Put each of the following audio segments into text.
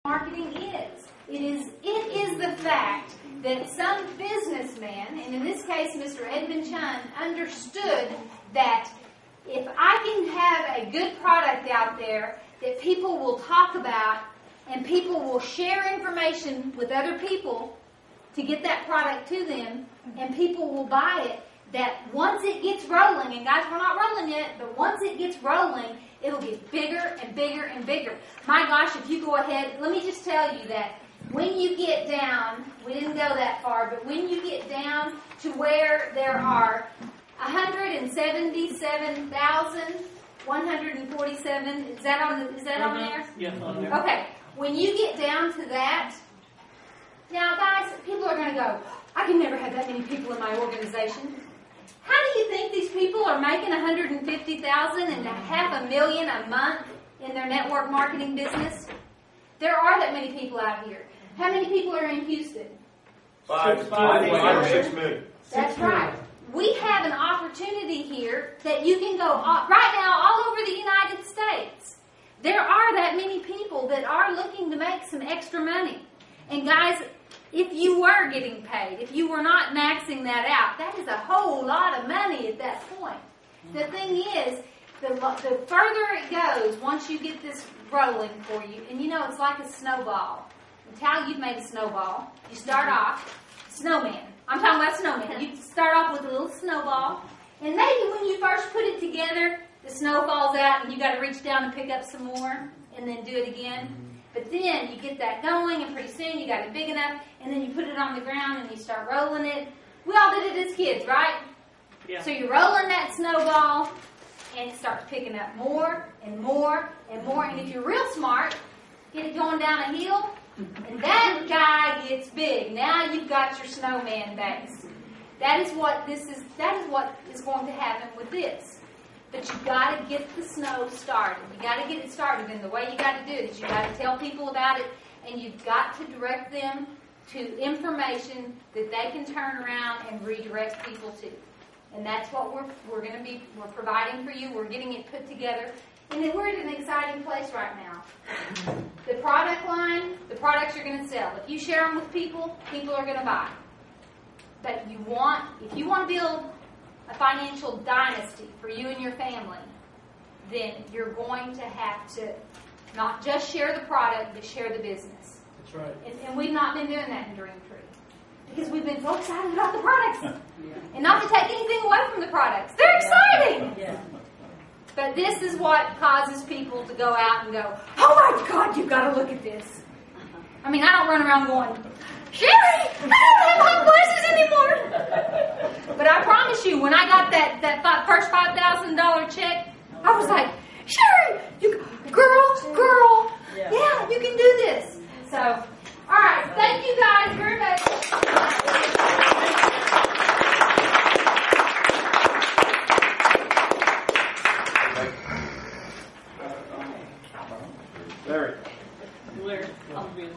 marketing is. It is the fact that some businessman, and in this case Mr. Edmund Chun, understood that if I can have a good product out there that people will talk about and people will share information with other people to get that product to them, and people will buy it, that once it gets rolling, and guys, we're not rolling yet, but once it gets rolling, it'll get bigger and bigger and bigger. My gosh, if you go ahead, let me just tell you that when you get down, we didn't go that far, but when you get down to where there are 177,147, is that on there? Yes, on there. Okay, when you get down to that, now guys, people are going to go, I can never have that many people in my organization. How do you think these people are making $150,000 and $500,000 a month in their network marketing business? There are that many people out here. How many people are in Houston? 5 or 6 million. That's right. We have an opportunity here that you can go right now all over the United States. There are that many people that are looking to make some extra money. And guys, if you were getting paid, if you were not maxing that out, that is a whole lot of money at that point. The thing is, the further it goes, once you get this rolling for you, and you know it's like a snowball. That's how you've made a snowball. You start off, snowman. I'm talking about snowman. You start off with a little snowball, and maybe when you first put it together, the snow falls out, and you got to reach down and pick up some more, and then do it again. But then you get that going, and pretty soon you got it big enough, and then you put it on the ground and you start rolling it. We all did it as kids, right? Yeah. So you're rolling that snowball, and it starts picking up more and more and more. And if you're real smart, get it going down a hill, and that guy gets big. Now you've got your snowman base. That is what is going to happen with this. But you've got to get the snow started. You've got to get it started. And the way you got to do it is you've got to tell people about it, and you've got to direct them to information that they can turn around and redirect people to. And that's what we're providing for you. We're getting it put together. And then we're at an exciting place right now. The product line, the products you're going to sell. If you share them with people, people are going to buy. But if you want to build a financial dynasty for you and your family, then you're going to have to not just share the product, but share the business. That's right. And we've not been doing that in Dreamtree because we've been so excited about the products. And not to take anything away from the products. They're exciting! Yeah. But this is what causes people to go out and go, oh my God, you've got to look at this. I mean, I don't run around going, Sherry, I don't have hot flashes anymore. But I promise you, when I got that first $5,000 check, I was like, Sherry, girl, yeah, you can do this. So, all right, thank you guys very much. Larry, I'll be in there.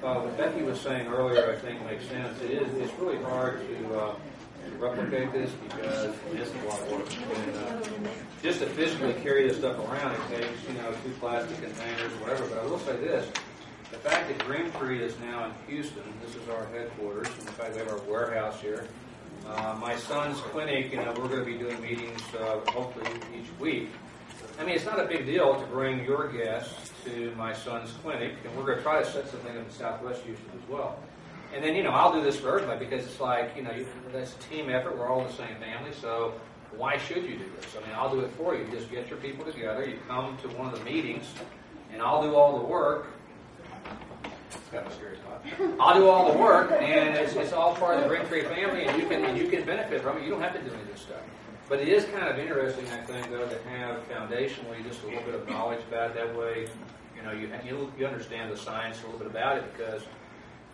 What Becky was saying earlier, I think, makes sense. It's really hard to replicate this because it's a lot of work. And just to physically carry this stuff around, it takes 2 plastic containers, whatever. But I will say this: the fact that Dreamtree is now in Houston, this is our headquarters. In fact, we have our warehouse here. My son's clinic, we're going to be doing meetings hopefully each week. I mean, it's not a big deal to bring your guests to my son's clinic, and we're going to try to set something up in Southwest Houston as well. And then, I'll do this for everybody because it's like, that's a team effort. We're all in the same family, so why should you do this? I mean, I'll do it for you. Just get your people together. You come to one of the meetings, and I'll do all the work. It's kind of a scary spot. I'll do all the work, and it's all part of the Dreamtree family, and you can benefit from it. You don't have to do any of this stuff. But it is kind of interesting, I think, though, to have foundationally just a little bit of knowledge about it. That way, you understand the science a little bit about it, because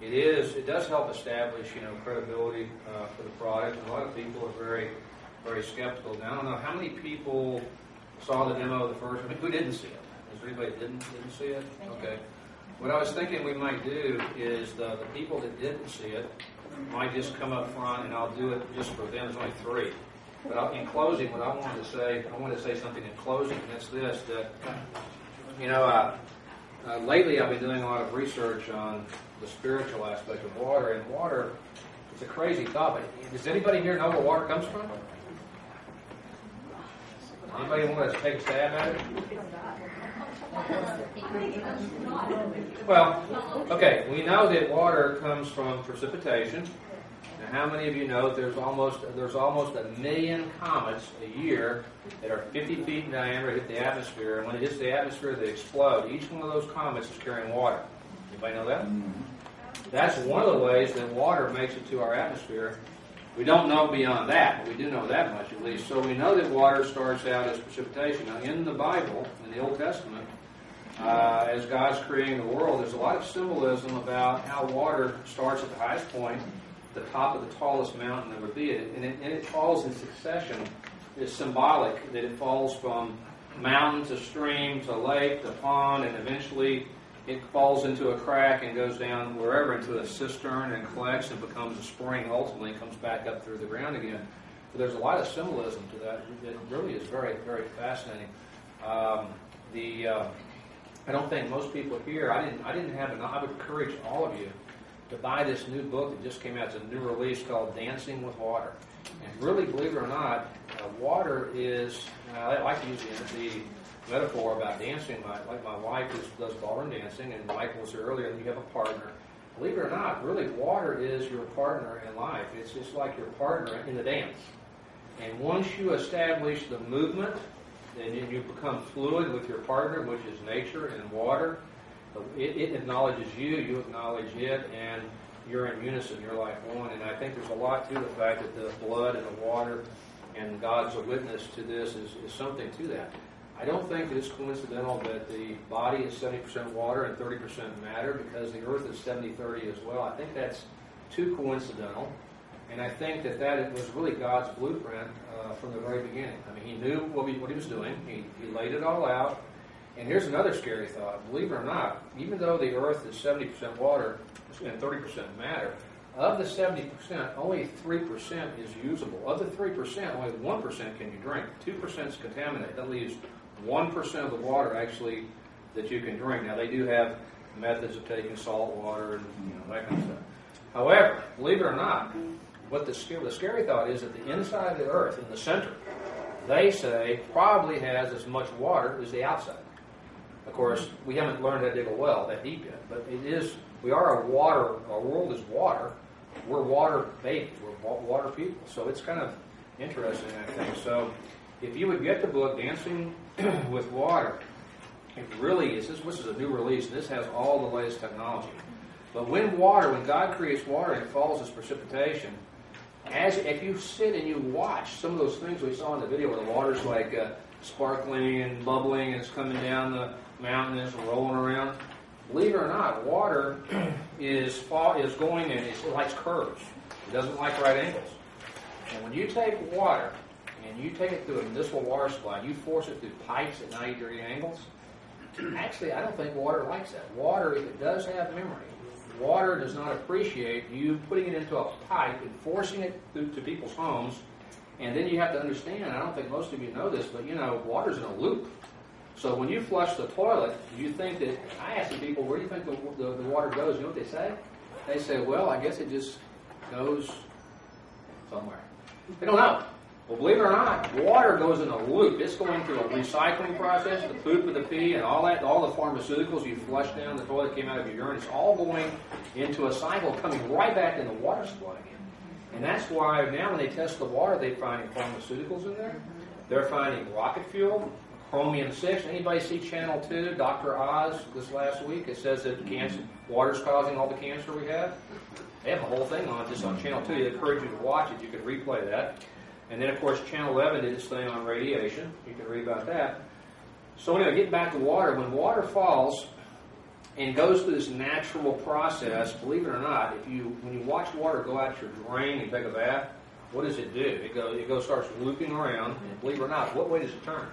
it does help establish, credibility for the product. A lot of people are very, very skeptical. Now, I don't know how many people saw the demo of the first. I mean, who didn't see it? Is there anybody that didn't see it? Okay. What I was thinking we might do is the people that didn't see it might just come up front, and I'll do it just for them. There's only 3. But in closing, what I wanted to say something in closing, and that's this, that, lately I've been doing a lot of research on the spiritual aspect of water, and water, it's a crazy thought, but does anybody here know where water comes from? Anybody want to take a stab at it? Well, okay, we know that water comes from precipitation. Now, how many of you know there's almost 1 million comets a year that are 50 feet in diameter, hit the atmosphere, and when it hits the atmosphere, they explode. Each one of those comets is carrying water. Anybody know that? That's one of the ways that water makes it to our atmosphere. We don't know beyond that, but we do know that much at least. So we know that water starts out as precipitation. Now, in the Bible, in the Old Testament, as God's creating the world, there's a lot of symbolism about how water starts at the highest point, the top of the tallest mountain there would be, and it falls in succession. It's symbolic that it falls from mountain to stream to lake to pond, and eventually it falls into a crack and goes down wherever into a cistern and collects and becomes a spring, ultimately comes back up through the ground again. But there's a lot of symbolism to that. It really is very, very fascinating. I don't think most people here, I would encourage all of you to buy this new book that just came out. It's a new release called Dancing with Water. And really, believe it or not, water is, I like to use the metaphor about dancing. Like my wife does ballroom dancing, and Michael was here earlier, and you have a partner. Believe it or not, really, water is your partner in life. It's just like your partner in the dance. And once you establish the movement, then you become fluid with your partner, which is nature and water. It acknowledges you, you acknowledge it, and you're in unison, you're like one. And I think there's a lot to the fact that the blood and the water and God's a witness to this is something to that. I don't think that it's coincidental that the body is 70% water and 30% matter, because the earth is 70-30 as well. I think that's too coincidental. And I think that was really God's blueprint from the very beginning. I mean, he knew what he was doing. He laid it all out. And here's another scary thought. Believe it or not, even though the earth is 70% water and 30% matter, of the 70%, only 3% is usable. Of the 3%, only 1% can you drink. 2% is contaminated. That leaves 1% of the water actually that you can drink. Now, they do have methods of taking salt water and that kind of stuff. However, believe it or not, what the scary thought is that the inside of the earth, in the center, they say probably has as much water as the outside. Of course, we haven't learned how to dig a well that deep yet, but we are our world is water. We're water babies. We're water people. So it's kind of interesting, I think. So if you would get the book, Dancing with Water, it really is. This is a new release, and this has all the latest technology. But when God creates water and it falls as precipitation, if you sit and you watch some of those things we saw in the video where the water's like sparkling and bubbling and it's coming down the mountain and it's rolling around, believe it or not, water is going and it likes curves. It doesn't like right angles. And when you take water and you take it through a municipal water supply, you force it through pipes at 90-degree angles, actually, I don't think water likes that. Water, if it does have memory, water does not appreciate you putting it into a pipe and forcing it through to people's homes. And then you have to understand, I don't think most of you know this, but water's in a loop. So when you flush the toilet, you think that, I ask the people, where do you think the water goes? You know what they say? They say, well, I guess it just goes somewhere. They don't know. Well, believe it or not, water goes in a loop. It's going through a recycling process, the poop and the pee and all that, all the pharmaceuticals you flush down the toilet came out of your urine. It's all going into a cycle coming right back in the water supply again. And that's why now when they test the water, they're finding pharmaceuticals in there. They're finding rocket fuel, chromium-6. Anybody see Channel 2, Dr. Oz, this last week? It says that water's causing all the cancer we have. They have a whole thing on it just on Channel 2. I encourage you to watch it. You can replay that. And then, of course, Channel 11 did its thing on radiation. You can read about that. So anyway, getting back to water. When water falls, and goes through this natural process. Believe it or not, when you watch water go out your drain and take a bath, what does it do? It starts looping around, and believe it or not, what way does it turn?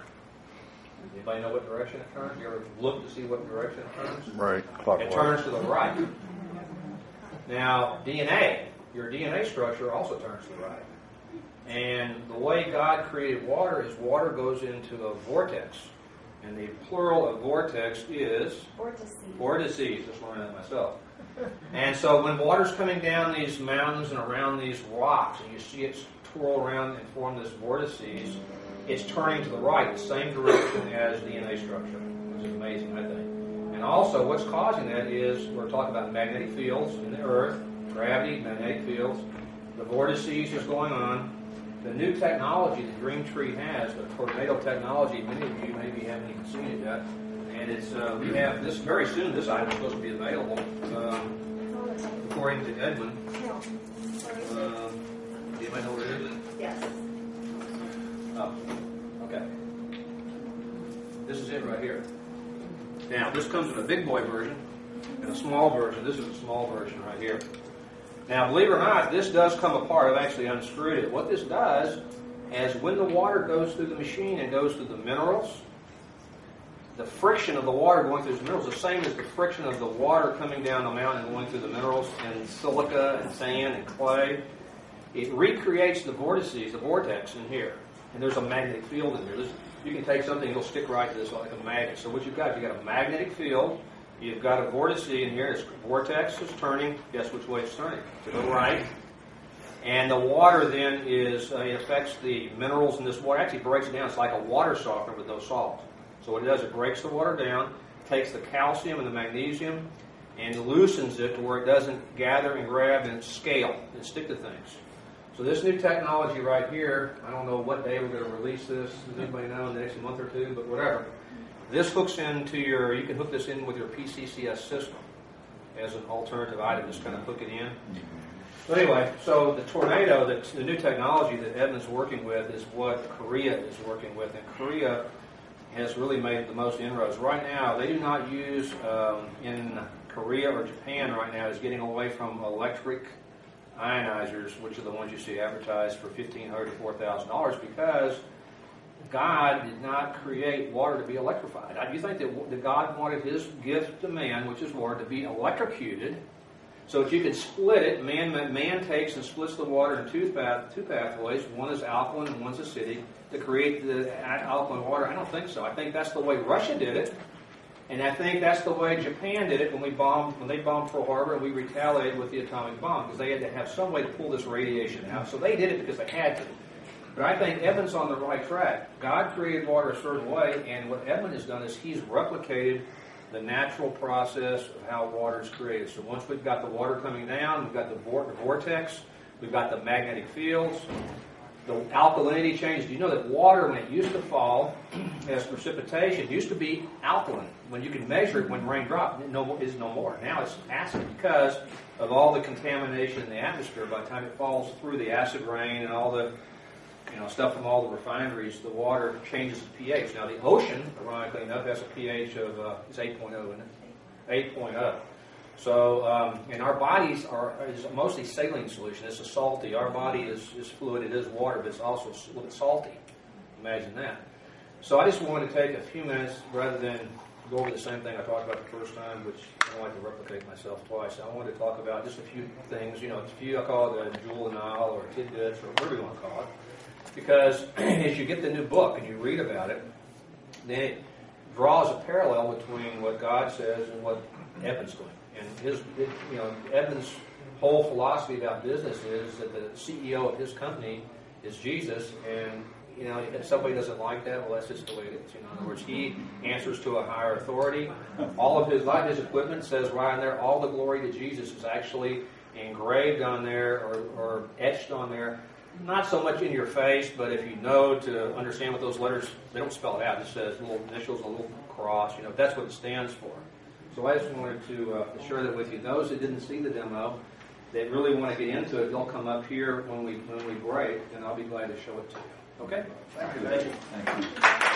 Anybody know what direction it turns? You ever look to see what direction it turns? Right. It turns to the right. Now, your DNA structure also turns to the right. And the way God created water is water goes into a vortex. And the plural of vortex is? Vortices. Just learned that myself. And so when water's coming down these mountains and around these rocks, and you see it twirl around and form this vortices, it's turning to the right, the same direction as DNA structure, which is amazing, I think. And also, what's causing that is, we're talking about magnetic fields in the earth, gravity, magnetic fields, the vortices is going on. The new technology that Green Tree has, the tornado technology, many of you maybe haven't even seen it yet. And it's we have this very soon. This item is supposed to be available, according to Edmund. Anybody know where it is? Yes. Oh, okay. This is it right here. Now, this comes in a big boy version and a small version. This is a small version right here. Now, believe it or not, this does come apart. I've actually unscrewed it. What this does is when the water goes through the machine and goes through the minerals, the friction of the water going through the minerals is the same as the friction of the water coming down the mountain and going through the minerals and silica and sand and clay. It recreates the vortices, the vortex in here. And there's a magnetic field in here. You can take something, it'll stick right to this like a magnet. So what you've got a magnetic field. You've got a vortice in here. This vortex is turning. Guess which way it's turning? To the right. And the water then it affects the minerals in this water. It actually breaks it down. It's like a water softener with no salt. So what it does, it breaks the water down, takes the calcium and the magnesium, and loosens it to where it doesn't gather and grab and scale and stick to things. So this new technology right here, I don't know what day we're going to release this. Does anybody know in the next month or two? But whatever. This hooks into you can hook this in with your PCCS system as an alternative item. Just kind of hook it in. But anyway, so the tornado, the new technology that Edmund's working with is what Korea is working with. And Korea has really made the most inroads. Right now, they do not use, in Korea or Japan right now, is getting away from electric ionizers, which are the ones you see advertised for $1,500 to $4,000, because God did not create water to be electrified. Do you think that God wanted His gift to man, which is water, to be electrocuted, so that you could split it? Man takes and splits the water in two pathways. One is alkaline and one's acidic, to create the alkaline water. I don't think so. I think that's the way Russia did it, and I think that's the way Japan did it when they bombed Pearl Harbor, and we retaliated with the atomic bomb, because they had to have some way to pull this radiation out. So they did it because they had to. But I think Edmund's on the right track. God created water a certain way, and what Edmund has done is he's replicated the natural process of how water is created. So once we've got the water coming down, we've got the vortex, we've got the magnetic fields, the alkalinity changes. Do you know that water, when it used to fall as precipitation, used to be alkaline? When you can measure it when rain dropped, it is no more. Now it's acid because of all the contamination in the atmosphere. By the time it falls through the acid rain and all the stuff from all the refineries, the water changes its pH. Now, the ocean, ironically enough, has a pH of it's 8.0, isn't it? 8.0. So, and our bodies is mostly saline solution. It's a salty. Our body is fluid. It is water, but it's also a little bit salty. Imagine that. So I just wanted to take a few minutes, rather than go over the same thing I talked about the first time, which I don't like to replicate myself twice. I wanted to talk about just a few things. I call it a jewel in the Nile, or tidbits, or whatever you want to call it. Because as you get the new book and you read about it, then it draws a parallel between what God says and what Edmund's doing. And Edmund's whole philosophy about business is that the CEO of his company is Jesus, and if somebody doesn't like that, well, that's just the way it is. In other words, he answers to a higher authority. All of his equipment says right on there, all the glory to Jesus is actually engraved on there or etched on there. Not so much in your face, but if you know to understand what those letters, they don't spell it out. It just says little initials, a little cross. That's what it stands for. So I just wanted to share that with you. Those that didn't see the demo, that really want to get into it, they'll come up here when we break, and I'll be glad to show it to you. Okay? Thank you.